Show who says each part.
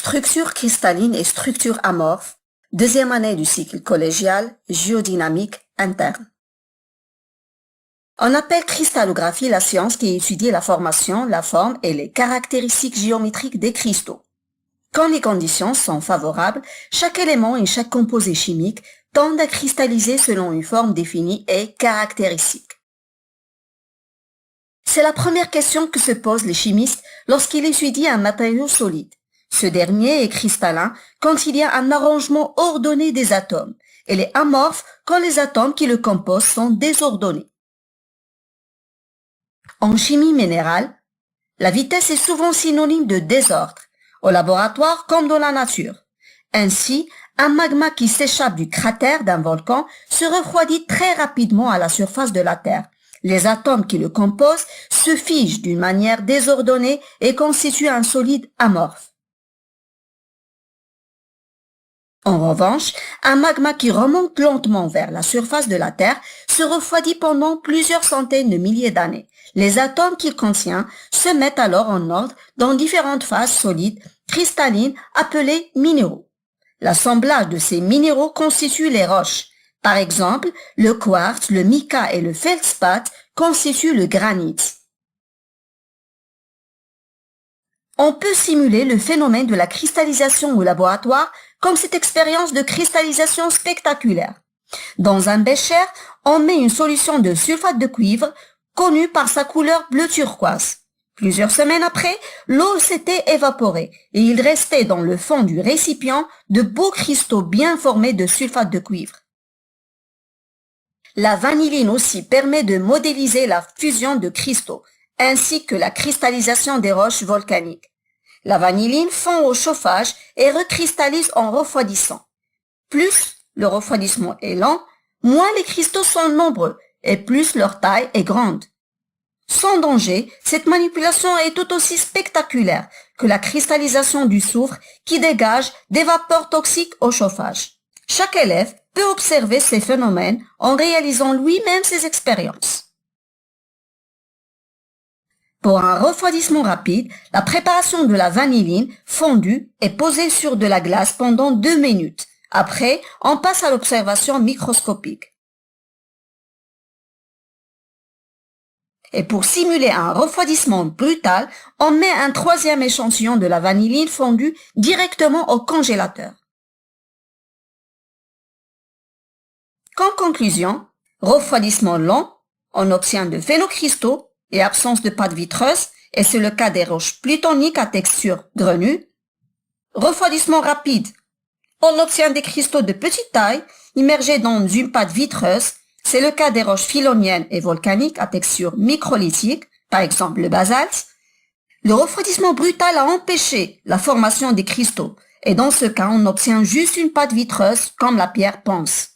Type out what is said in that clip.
Speaker 1: Structure cristalline et structure amorphe, deuxième année du cycle collégial, géodynamique interne. On appelle cristallographie la science qui étudie la formation, la forme et les caractéristiques géométriques des cristaux. Quand les conditions sont favorables, chaque élément et chaque composé chimique tendent à cristalliser selon une forme définie et caractéristique. C'est la première question que se posent les chimistes lorsqu'ils étudient un matériau solide. Ce dernier est cristallin quand il y a un arrangement ordonné des atomes. Il est amorphe quand les atomes qui le composent sont désordonnés. En chimie minérale, la vitesse est souvent synonyme de désordre, au laboratoire comme dans la nature. Ainsi, un magma qui s'échappe du cratère d'un volcan se refroidit très rapidement à la surface de la Terre. Les atomes qui le composent se figent d'une manière désordonnée et constituent un solide amorphe. En revanche, un magma qui remonte lentement vers la surface de la Terre se refroidit pendant plusieurs centaines de milliers d'années. Les atomes qu'il contient se mettent alors en ordre dans différentes phases solides, cristallines, appelées minéraux. L'assemblage de ces minéraux constitue les roches. Par exemple, le quartz, le mica et le feldspath constituent le granit. On peut simuler le phénomène de la cristallisation au laboratoire comme cette expérience de cristallisation spectaculaire. Dans un bécher, on met une solution de sulfate de cuivre connue par sa couleur bleu turquoise. Plusieurs semaines après, l'eau s'était évaporée et il restait dans le fond du récipient de beaux cristaux bien formés de sulfate de cuivre. La vanilline aussi permet de modéliser la fusion de cristaux, ainsi que la cristallisation des roches volcaniques. La vanilline fond au chauffage et recristallise en refroidissant. Plus le refroidissement est lent, moins les cristaux sont nombreux et plus leur taille est grande. Sans danger, cette manipulation est tout aussi spectaculaire que la cristallisation du soufre qui dégage des vapeurs toxiques au chauffage. Chaque élève peut observer ces phénomènes en réalisant lui-même ses expériences. Pour un refroidissement rapide, la préparation de la vanilline fondue est posée sur de la glace pendant 2 minutes. Après, on passe à l'observation microscopique. Et pour simuler un refroidissement brutal, on met un troisième échantillon de la vanilline fondue directement au congélateur. Qu'en conclusion, refroidissement lent, on obtient de phénocristaux et absence de pâte vitreuse, et c'est le cas des roches plutoniques à texture grenue. Refroidissement rapide, on obtient des cristaux de petite taille immergés dans une pâte vitreuse, c'est le cas des roches phyloniennes et volcaniques à texture microlithique, par exemple le basalte. Le refroidissement brutal a empêché la formation des cristaux, et dans ce cas on obtient juste une pâte vitreuse comme la pierre ponce.